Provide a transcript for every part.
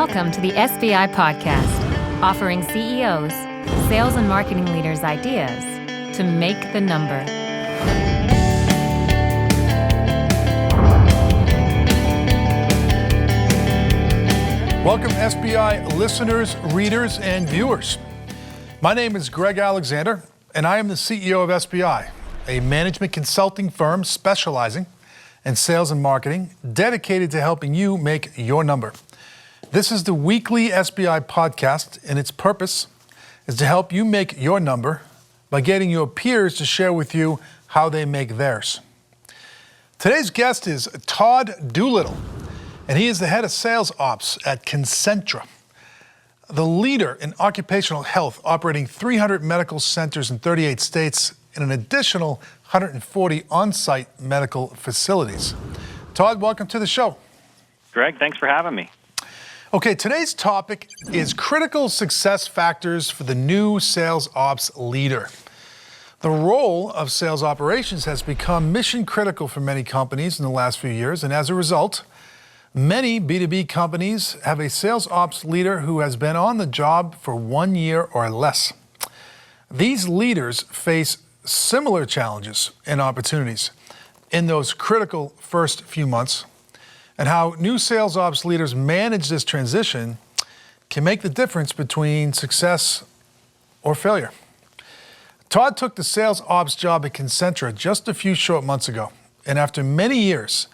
Welcome to the SBI Podcast, offering CEOs, sales and marketing leaders ideas to make the number. Welcome SBI listeners, readers, and viewers. My name is Greg Alexander, and I am the CEO of SBI, a management consulting firm specializing in sales and marketing, dedicated to helping you make your number. This is the weekly SBI podcast, and its purpose is to help you make your number by getting your peers to share with you how they make theirs. Today's guest is Todd Doolittle, and he is the head of sales ops at Concentra, the leader in occupational health, operating 300 medical centers in 38 states and an additional 140 on-site medical facilities. Todd, welcome to the show. Greg, thanks for having me. Okay, today's topic is critical success factors for the new sales ops leader. The role of sales operations has become mission critical for many companies in the last few years, and as a result, many B2B companies have a sales ops leader who has been on the job for 1 year or less. These leaders face similar challenges and opportunities in those critical first few months, and how new sales ops leaders manage this transition can make the difference between success or failure. Todd took the sales ops job at Concentra just a few short months ago, and after many years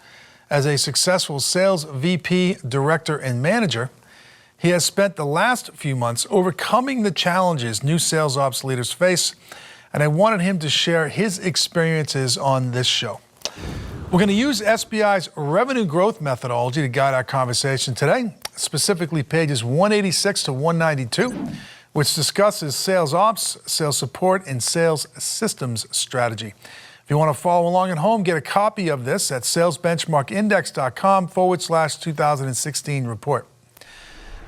as a successful sales VP, director, and manager, he has spent the last few months overcoming the challenges new sales ops leaders face, and I wanted him to share his experiences on this show. We're going to use SBI's revenue growth methodology to guide our conversation today, specifically pages 186 to 192, which discusses sales ops, sales support, and sales systems strategy. If you want to follow along at home, get a copy of this at salesbenchmarkindex.com/2016 report.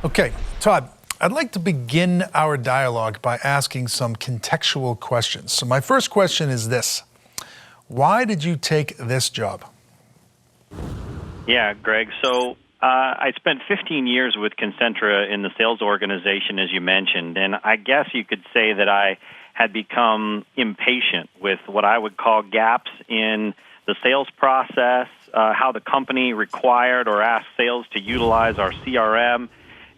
Okay, Todd, I'd like to begin our dialogue by asking some contextual questions. So my first question is this: why did you take this job? Yeah, Greg. So I spent 15 years with Concentra in the sales organization, as you mentioned, and I guess you could say that I had become impatient with what I would call gaps in the sales process, how the company required or asked sales to utilize our CRM,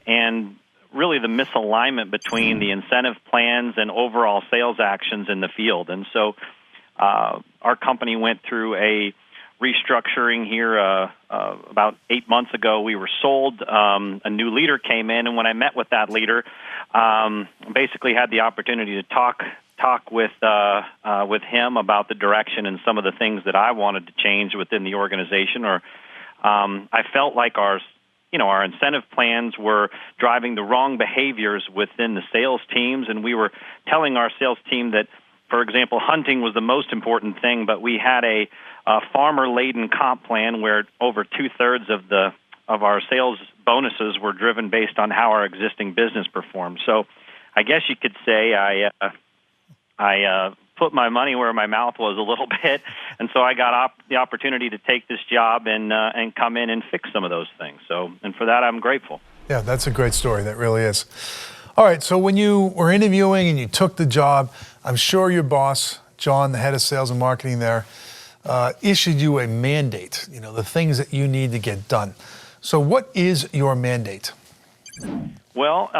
and really the misalignment between the incentive plans and overall sales actions in the field. And so our company went through a restructuring here about 8 months ago. We were sold. A new leader came in, and when I met with that leader, basically had the opportunity to talk with him about the direction and some of the things that I wanted to change within the organization. Or I felt like our incentive plans were driving the wrong behaviors within the sales teams, and we were telling our sales team that, for example, hunting was the most important thing, but we had a farmer-laden comp plan where over 2/3 of our sales bonuses were driven based on how our existing business performed. So I guess you could say I put my money where my mouth was a little bit, and so I got the opportunity to take this job and come in and fix some of those things. So, and for that, I'm grateful. Yeah, that's a great story. That really is. All right, so when you were interviewing and you took the job, I'm sure your boss, John, the head of sales and marketing there, issued you a mandate, the things that you need to get done. So what is your mandate? Well,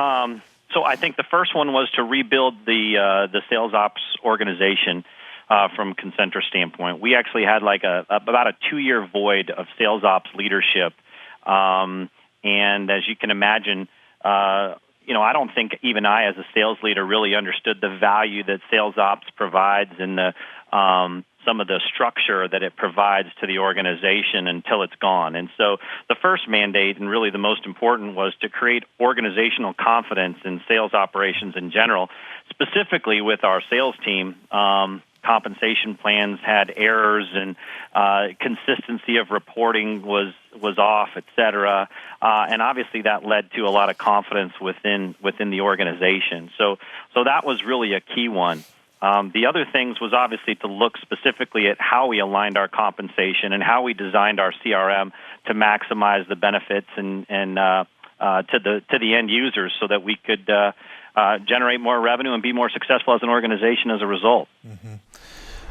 so I think the first one was to rebuild the sales ops organization from Concentra standpoint. We actually had like about a 2-year void of sales ops leadership, and as you can imagine, I don't think even I, as a sales leader, really understood the value that sales ops provides and some of the structure that it provides to the organization until it's gone. And so the first mandate, and really the most important, was to create organizational confidence in sales operations in general, specifically with our sales team. Compensation plans had errors, and consistency of reporting was off, et cetera. And obviously that led to a lot of confidence within the organization. So that was really a key one. The other things was obviously to look specifically at how we aligned our compensation and how we designed our CRM to maximize the benefits and to the end users, so that we could generate more revenue and be more successful as an organization as a result. Mm-hmm.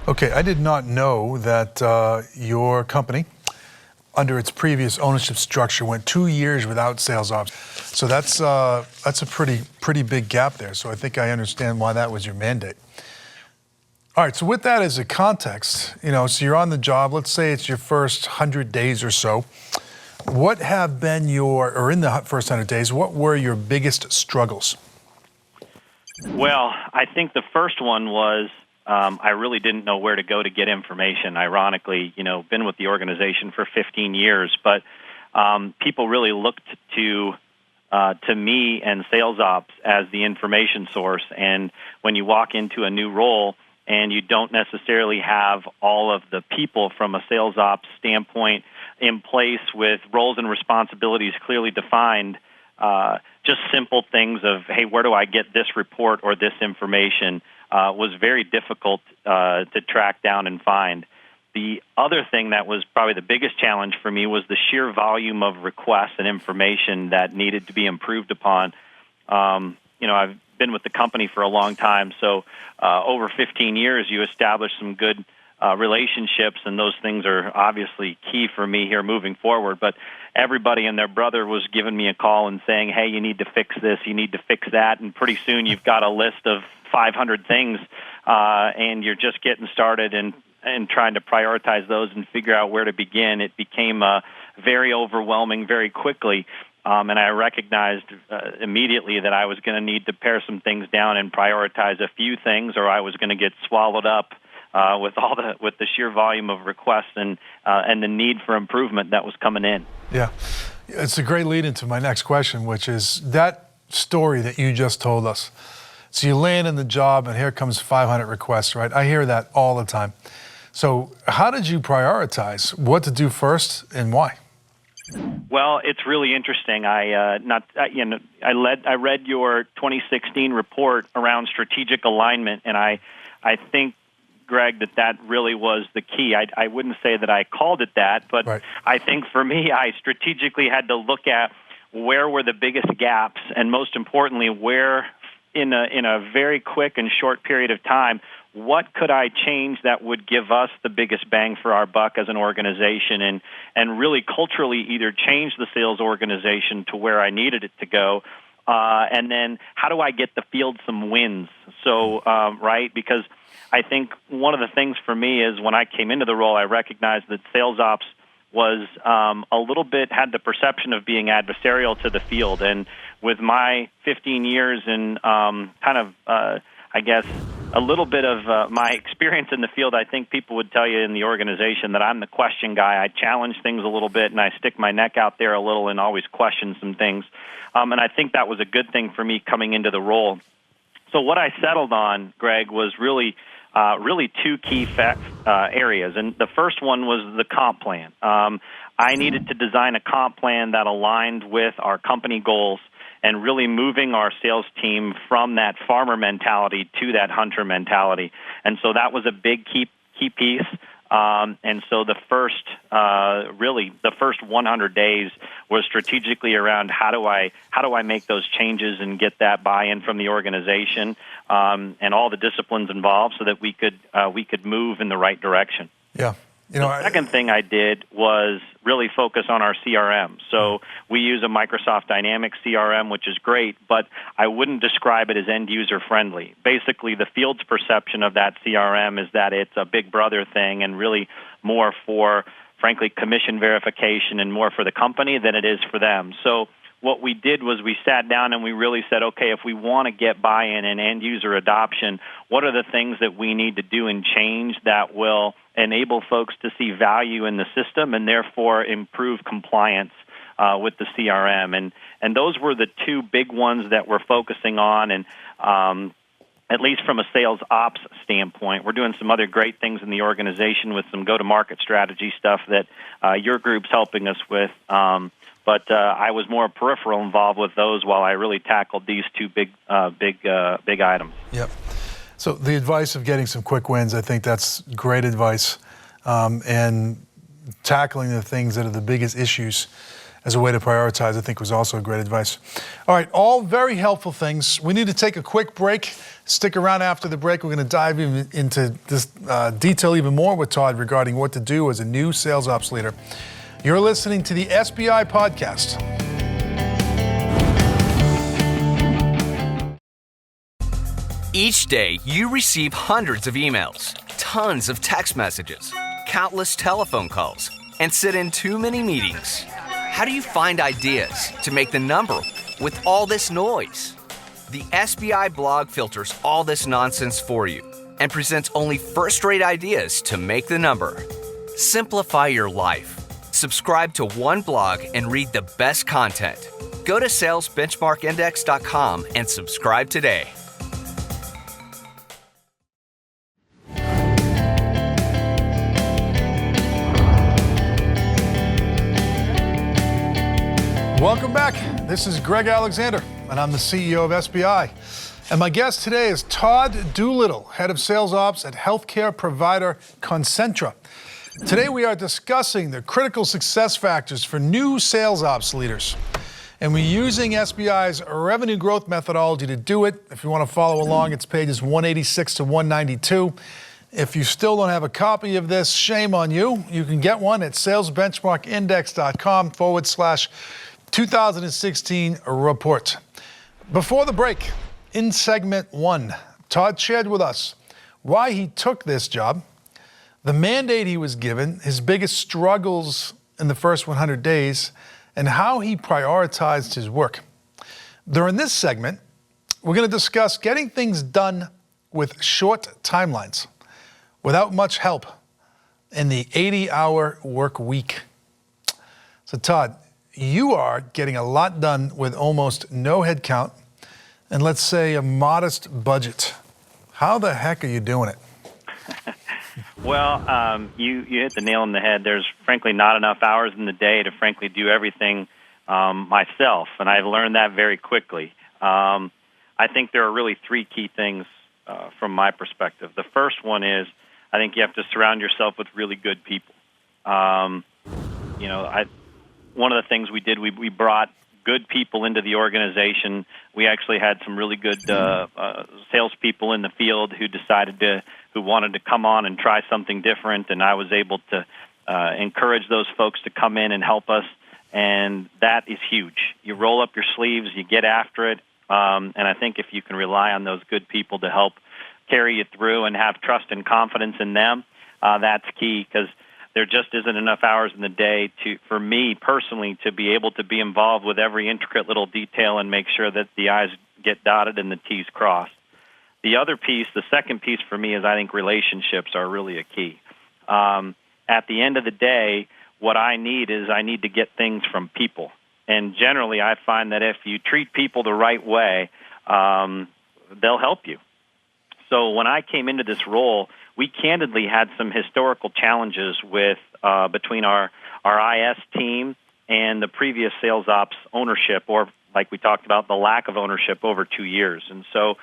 Okay, I did not know that your company, under its previous ownership structure, went 2 years without sales ops. So that's a pretty big gap there. So I think I understand why that was your mandate. All right, so with that as a context, so you're on the job, let's say it's your first 100 days or so. What have been in the first 100 days, what were your biggest struggles? Well, I think the first one was I really didn't know where to go to get information. Ironically, been with the organization for 15 years, but people really looked to me and sales ops as the information source. And when you walk into a new role and you don't necessarily have all of the people from a sales ops standpoint in place with roles and responsibilities clearly defined, just simple things of, hey, where do I get this report or this information, was very difficult to track down and find. The other thing that was probably the biggest challenge for me was the sheer volume of requests and information that needed to be improved upon. I've been with the company for a long time, so over 15 years, you establish some good relationships, and those things are obviously key for me here moving forward. But everybody and their brother was giving me a call and saying, hey, you need to fix this, you need to fix that, and pretty soon you've got a list of 500 things, and you're just getting started and trying to prioritize those and figure out where to begin. It became very overwhelming very quickly, and I recognized immediately that I was going to need to pare some things down and prioritize a few things, or I was going to get swallowed up with the sheer volume of requests and the need for improvement that was coming in. Yeah, it's a great lead into my next question, which is that story that you just told us. So you land in the job and here comes 500 requests, right? I hear that all the time. So how did you prioritize what to do first and why? Well, it's really interesting. I read your 2016 report around strategic alignment, and I think, Greg, that really was the key. I wouldn't say that I called it that, but right. I think for me, I strategically had to look at where were the biggest gaps, and most importantly, where in a very quick and short period of time, what could I change that would give us the biggest bang for our buck as an organization, and really culturally either change the sales organization to where I needed it to go, and then how do I get the field some wins? So, right, because I think one of the things for me is when I came into the role, I recognized that sales ops was a little bit, had the perception of being adversarial to the field. And with my 15 years in I guess, a little bit of my experience in the field, I think people would tell you in the organization that I'm the question guy. I challenge things a little bit, and I stick my neck out there a little and always question some things. And I think that was a good thing for me coming into the role. So what I settled on, Greg, was really two key areas. And the first one was the comp plan. I needed to design a comp plan that aligned with our company goals and really moving our sales team from that farmer mentality to that hunter mentality. And so that was a big key piece. And so the first 100 days was strategically around how do I make those changes and get that buy-in from the organization and all the disciplines involved so that we could move in the right direction. Yeah. The second thing I did was really focus on our CRM. So we use a Microsoft Dynamics CRM, which is great, but I wouldn't describe it as end-user friendly. Basically, the field's perception of that CRM is that it's a big brother thing and really more for, frankly, commission verification and more for the company than it is for them. So what we did was we sat down and we really said, okay, if we want to get buy-in and end-user adoption, what are the things that we need to do and change that will enable folks to see value in the system and therefore improve compliance with the CRM? And those were the two big ones that we're focusing on. And at least from a sales ops standpoint, we're doing some other great things in the organization with some go-to-market strategy stuff that your group's helping us with. But I was more peripheral involved with those while I really tackled these two big items. Yep. So the advice of getting some quick wins, I think that's great advice. And tackling the things that are the biggest issues as a way to prioritize, I think was also great advice. All right, all very helpful things. We need to take a quick break. Stick around after the break. We're going to dive into this detail even more with Todd regarding what to do as a new sales ops leader. You're listening to the SBI Podcast. Each day, you receive hundreds of emails, tons of text messages, countless telephone calls, and sit in too many meetings. How do you find ideas to make the number with all this noise? The SBI blog filters all this nonsense for you and presents only first-rate ideas to make the number. Simplify your life. Subscribe to one blog and read the best content. Go to salesbenchmarkindex.com and subscribe today. Welcome back. This is Greg Alexander, and I'm the CEO of SBI. And my guest today is Todd Doolittle, Head of Sales Ops at healthcare provider Concentra. Today we are discussing the critical success factors for new sales ops leaders. And we're using SBI's revenue growth methodology to do it. If you want to follow along, it's pages 186 to 192. If you still don't have a copy of this, shame on you. You can get one at salesbenchmarkindex.com/2016 report. Before the break, in segment 1, Todd shared with us why he took this job, the mandate he was given, his biggest struggles in the first 100 days, and how he prioritized his work. During this segment, we're going to discuss getting things done with short timelines, without much help, in the 80-hour work week. So Todd, you are getting a lot done with almost no headcount and let's say a modest budget. How the heck are you doing it? Well, you hit the nail on the head. There's frankly not enough hours in the day to frankly do everything myself, and I've learned that very quickly. I think there are really three key things from my perspective. The first one is I think you have to surround yourself with really good people. One of the things we did, we brought good people into the organization. We actually had some really good salespeople in the field who wanted to come on and try something different, and I was able to encourage those folks to come in and help us, and that is huge. You roll up your sleeves, you get after it, and I think if you can rely on those good people to help carry you through and have trust and confidence in them, that's key, because there just isn't enough hours in the day for me personally to be able to be involved with every intricate little detail and make sure that the I's get dotted and the T's crossed. The other piece, the second piece for me is I think relationships are really a key. At the end of the day, what I need to get things from people. And generally I find that if you treat people the right way, they'll help you. So when I came into this role, we candidly had some historical challenges with between our IS team and the previous sales ops ownership, or like we talked about, the lack of ownership over 2 years. And so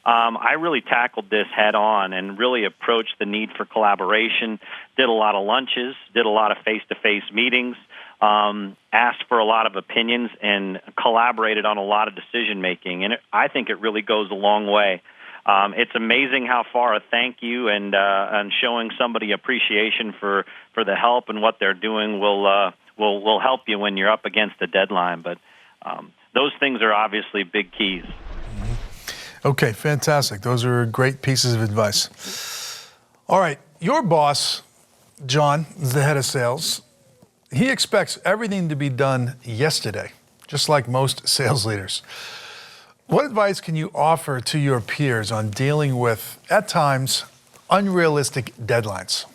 I really tackled this head on and really approached the need for collaboration, did a lot of lunches, did a lot of face-to-face meetings, asked for a lot of opinions, and collaborated on a lot of decision-making. And I think it really goes a long way. It's amazing how far a thank you and showing somebody appreciation for the help and what they're doing will help you when you're up against a deadline. But those things are obviously big keys. Okay, fantastic. Those are great pieces of advice. All right, your boss, John, is the head of sales. He expects everything to be done yesterday, just like most sales leaders. What advice can you offer to your peers on dealing with, at times, unrealistic deadlines?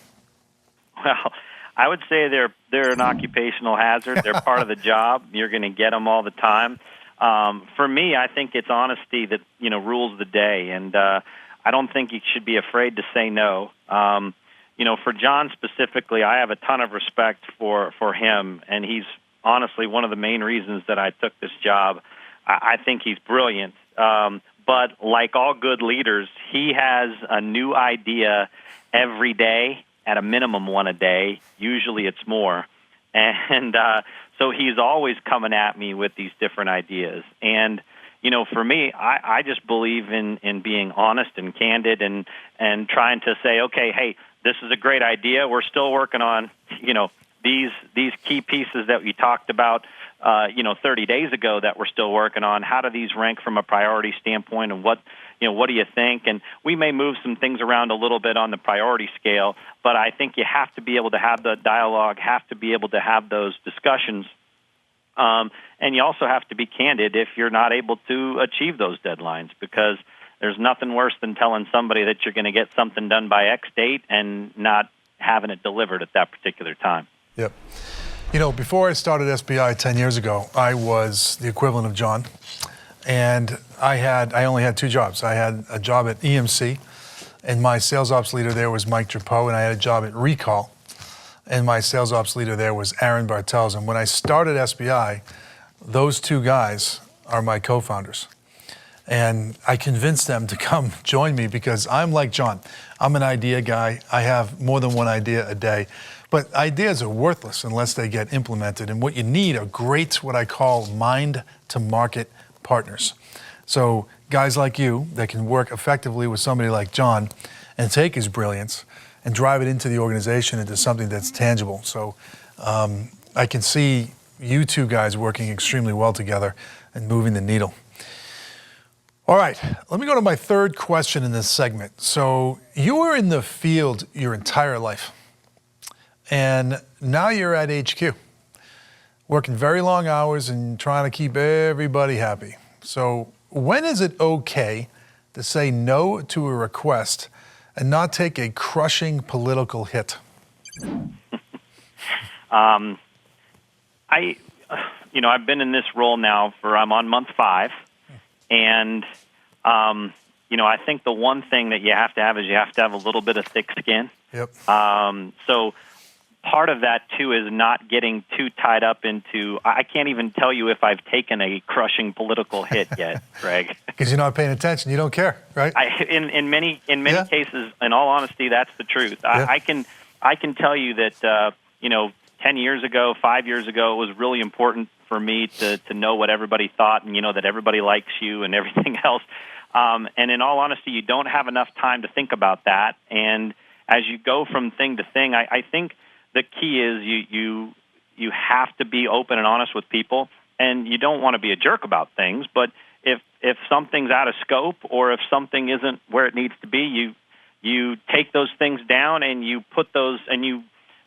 Well, I would say they're an occupational hazard. They're part of the job. You're going to get them all the time. For me, I think it's honesty that rules the day, and I don't think you should be afraid to say no. For John specifically, I have a ton of respect for him, and he's honestly one of the main reasons that I took this job. I think he's brilliant, but like all good leaders, he has a new idea every day, at a minimum one a day. Usually it's more. And so he's always coming at me with these different ideas. And, for me, I just believe in being honest and candid and trying to say, okay, hey, this is a great idea. We're still working on, these key pieces that we talked about, 30 days ago that we're still working on. How do these rank from a priority standpoint, and what do you think? And we may move some things around a little bit on the priority scale, but I think you have to be able to have the dialogue, have to be able to have those discussions. And you also have to be candid if you're not able to achieve those deadlines, because there's nothing worse than telling somebody that you're going to get something done by X date and not having it delivered at that particular time. Yep. Before I started SBI 10 years ago, I was the equivalent of John. And I only had two jobs. I had a job at EMC, and my sales ops leader there was Mike Drapeau, and I had a job at Recall, and my sales ops leader there was Aaron Bartels. And when I started SBI, those two guys are my co-founders. And I convinced them to come join me because I'm like John. I'm an idea guy. I have more than one idea a day. But ideas are worthless unless they get implemented. And what you need are great, what I call mind-to-market partners. So guys like you that can work effectively with somebody like John and take his brilliance and drive it into the organization into something that's tangible. So I can see you two guys working extremely well together and moving the needle. All right, let me go to my third question in this segment. So you were in the field your entire life, and now you're at HQ, working very long hours and trying to keep everybody happy. So when is it okay to say no to a request and not take a crushing political hit? I've been in this role now I'm on month 5. And, I think the one thing that you have to have is you have to have a little bit of thick skin. Yep. So part of that, too, is not getting too tied up into, I can't even tell you if I've taken a crushing political hit yet, Greg. Because you're not paying attention. You don't care, right? In many cases, in all honesty, that's the truth. Yeah. I can tell you that, 10 years ago, 5 years ago, it was really important for me to know what everybody thought and, that everybody likes you and everything else. And in all honesty, you don't have enough time to think about that. And as you go from thing to thing, I think the key is you have to be open and honest with people, and you don't want to be a jerk about things. But if something's out of scope or if something isn't where it needs to be, you take those things down and you put those, and you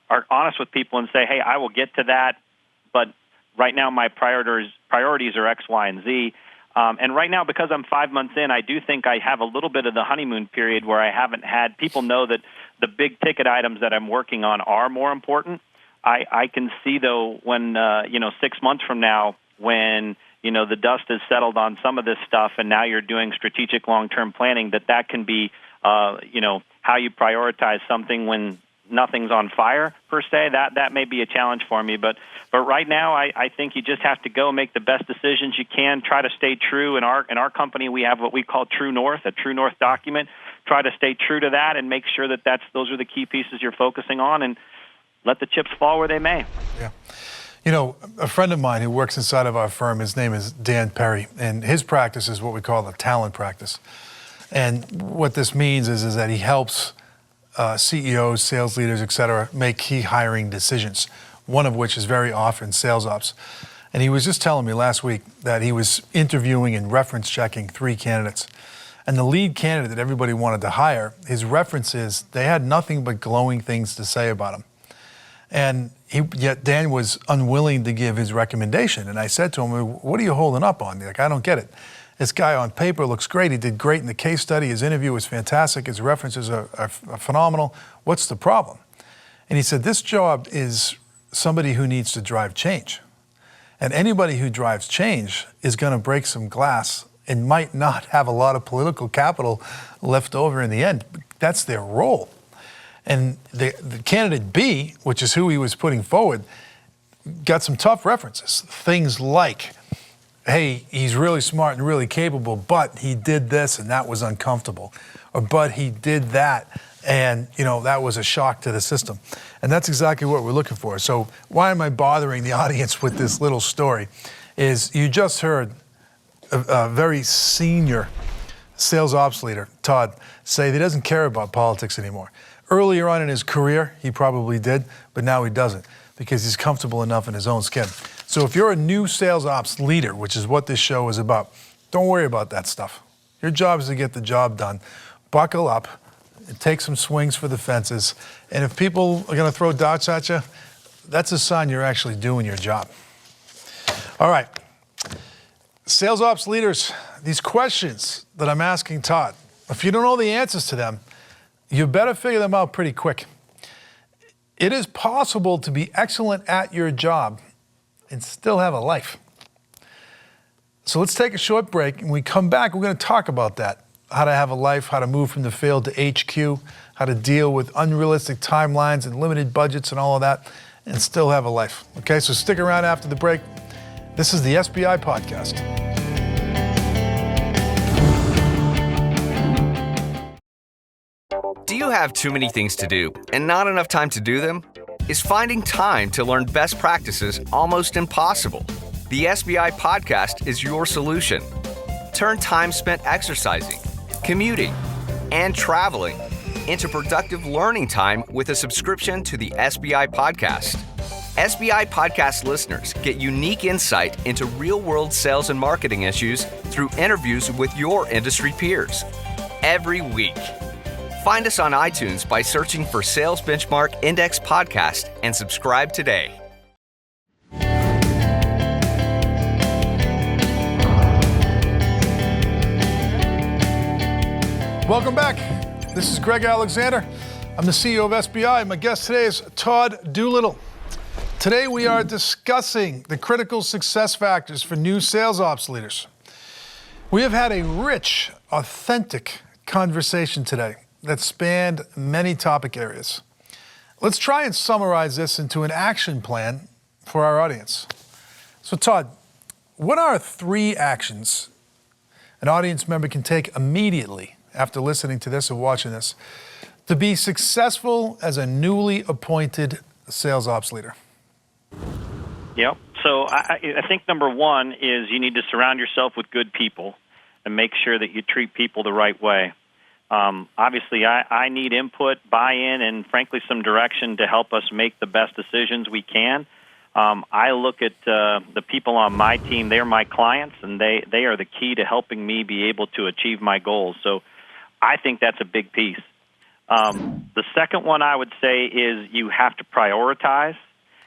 are honest with people and say, hey, I will get to that, but right now my priorities are X, Y, and Z. And right now, because I'm 5 months in, I do think I have a little bit of the honeymoon period where I haven't had people know that the big ticket items that I'm working on are more important. I can see, though, when, 6 months from now, when, the dust has settled on some of this stuff and now you're doing strategic long-term planning, that can be, how you prioritize something when nothing's on fire, per se. That may be a challenge for me. But right now, I think you just have to go make the best decisions you can. Try to stay true. In our company, we have what we call True North, a True North document. Try to stay true to that and make sure that those are the key pieces you're focusing on, and let the chips fall where they may. Yeah. A friend of mine who works inside of our firm, his name is Dan Perry, and his practice is what we call the talent practice. And what this means is that he helps CEOs, sales leaders, et cetera, make key hiring decisions, one of which is very often sales ops. And he was just telling me last week that he was interviewing and reference checking 3 candidates. And the lead candidate that everybody wanted to hire, his references, they had nothing but glowing things to say about him. And yet Dan was unwilling to give his recommendation. And I said to him, what are you holding up on? Like, I don't get it. This guy on paper looks great. He did great in the case study. His interview was fantastic. His references are phenomenal. What's the problem? And he said, this job is somebody who needs to drive change. And anybody who drives change is going to break some glass and might not have a lot of political capital left over in the end. That's their role. And the candidate B, which is who he was putting forward, got some tough references. Things like, hey, he's really smart and really capable, but he did this and that was uncomfortable. Or, but he did that And, that was a shock to the system. And that's exactly what we're looking for. So why am I bothering the audience with this little story? Is you just heard a very senior sales ops leader, Todd, say that he doesn't care about politics anymore. Earlier on in his career, he probably did, but now he doesn't because he's comfortable enough in his own skin. So if you're a new sales ops leader, which is what this show is about, don't worry about that stuff. Your job is to get the job done. Buckle up, and take some swings for the fences, and if people are going to throw darts at you, that's a sign you're actually doing your job. All right. Sales ops leaders, these questions that I'm asking Todd, if you don't know the answers to them, you better figure them out pretty quick. It is possible to be excellent at your job and still have a life. So let's take a short break, and when we come back, we're going to talk about that. How to have a life, how to move from the field to HQ, how to deal with unrealistic timelines and limited budgets and all of that, and still have a life. Okay, so stick around after the break. This is the SBI Podcast. Do you have too many things to do and not enough time to do them? Is finding time to learn best practices almost impossible? The SBI Podcast is your solution. Turn time spent exercising, commuting, and traveling into productive learning time with a subscription to the SBI Podcast. SBI Podcast listeners get unique insight into real-world sales and marketing issues through interviews with your industry peers every week. Find us on iTunes by searching for Sales Benchmark Index Podcast and subscribe today. Welcome back. This is Greg Alexander. I'm the CEO of SBI. My guest today is Todd Doolittle. Today we are discussing the critical success factors for new sales ops leaders. We have had a rich, authentic conversation today that spanned many topic areas. Let's try and summarize this into an action plan for our audience. So Todd, what are 3 actions an audience member can take immediately after listening to this or watching this to be successful as a newly appointed sales ops leader? Yep. So I think number 1 is you need to surround yourself with good people and make sure that you treat people the right way. Obviously, I need input, buy-in, and frankly, some direction to help us make the best decisions we can. I look at the people on my team. They're my clients, and they are the key to helping me be able to achieve my goals. So I think that's a big piece. The second one I would say is you have to prioritize,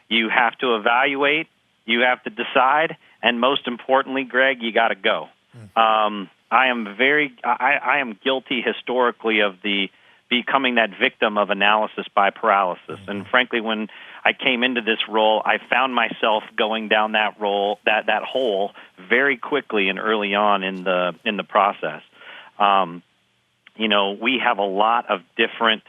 you have to evaluate, you have to decide, and most importantly, Greg, you got to go. I am guilty historically of becoming that victim of analysis by paralysis. And frankly, when I came into this role, I found myself going down that hole very quickly and early on in the process. We have a lot of different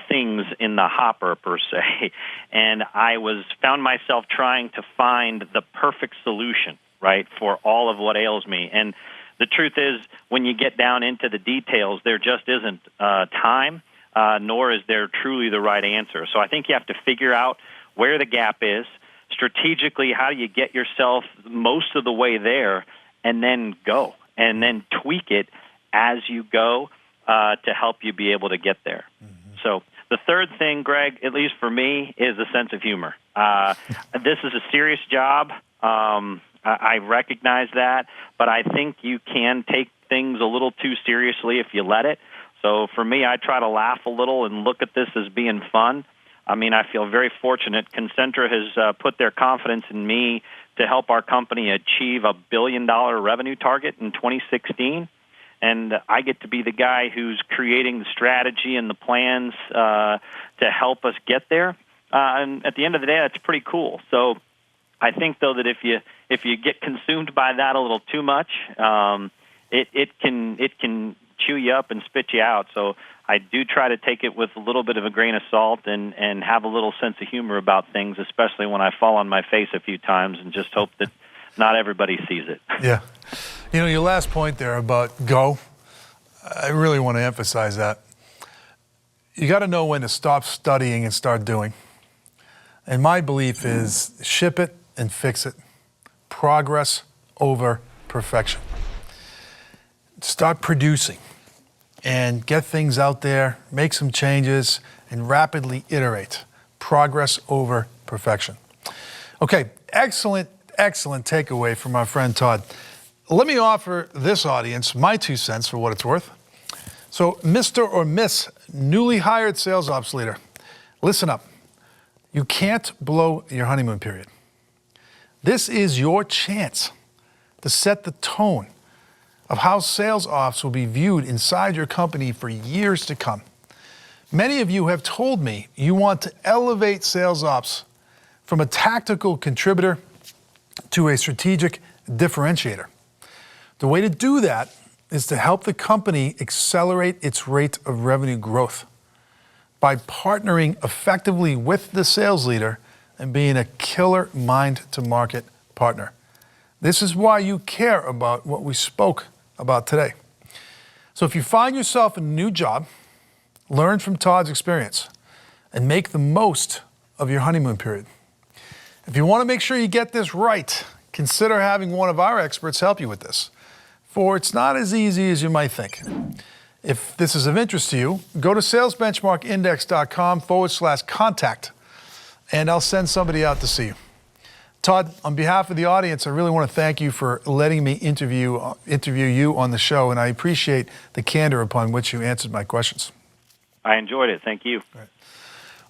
things in the hopper per se, and I found myself trying to find the perfect solution, right, for all of what ails me. And the truth is, when you get down into the details, there just isn't time, nor is there truly the right answer. So I think you have to figure out where the gap is, strategically, how do you get yourself most of the way there, and then go, and then tweak it as you go to help you be able to get there. So the third thing, Greg, at least for me, is a sense of humor. This is a serious job. I recognize that, but I think you can take things a little too seriously if you let it. So for me, I try to laugh a little and look at this as being fun. I mean, I feel very fortunate. Concentra has put their confidence in me to help our company achieve a $1 billion revenue target in 2016. And I get to be the guy who's creating the strategy and the plans to help us get there. And at the end of the day, that's pretty cool. So I think, though, that if you get consumed by that a little too much, it can chew you up and spit you out. So I do try to take it with a little bit of a grain of salt and have a little sense of humor about things, especially when I fall on my face a few times, and just hope that not everybody sees it. Yeah. Your last point there about go, I really want to emphasize that. You got to know when to stop studying and start doing. And my belief is ship it and fix it. Progress over perfection. Start producing and get things out there, make some changes, and rapidly iterate. Progress over perfection. Okay, excellent takeaway from our friend Todd. Let me offer this audience my 2 cents for what it's worth. So, Mr. or Miss newly hired sales ops leader, listen up. You can't blow your honeymoon period. This is your chance to set the tone of how sales ops will be viewed inside your company for years to come. Many of you have told me you want to elevate sales ops from a tactical contributor to a strategic differentiator. The way to do that is to help the company accelerate its rate of revenue growth by partnering effectively with the sales leader and being a killer mind-to-market partner. This is why you care about what we spoke about today. So if you find yourself in a new job, learn from Todd's experience and make the most of your honeymoon period. If you want to make sure you get this right, consider having one of our experts help you with this, for it's not as easy as you might think. If this is of interest to you, go to salesbenchmarkindex.com/contact, and I'll send somebody out to see you. Todd, on behalf of the audience, I really want to thank you for letting me interview you on the show, and I appreciate the candor upon which you answered my questions. I enjoyed it. Thank you. Right.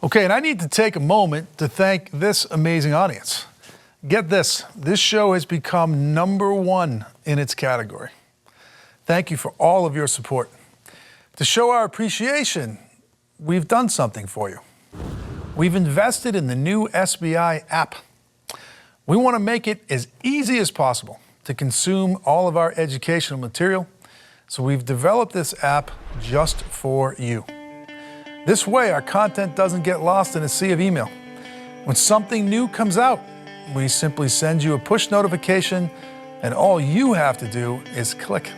Okay, and I need to take a moment to thank this amazing audience. Get this show has become #1 in its category. Thank you for all of your support. To show our appreciation, we've done something for you. We've invested in the new SBI app. We want to make it as easy as possible to consume all of our educational material, so we've developed this app just for you. This way, our content doesn't get lost in a sea of email. When something new comes out, we simply send you a push notification, and all you have to do is click.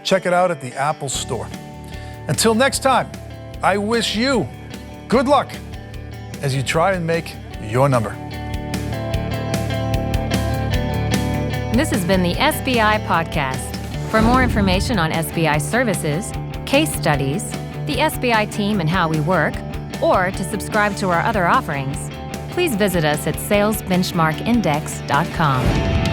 Check it out at the Apple Store. Until next time, I wish you good luck as you try and make your number. This has been the SBI Podcast. For more information on SBI services, case studies, the SBI team and how we work, or to subscribe to our other offerings, please visit us at salesbenchmarkindex.com.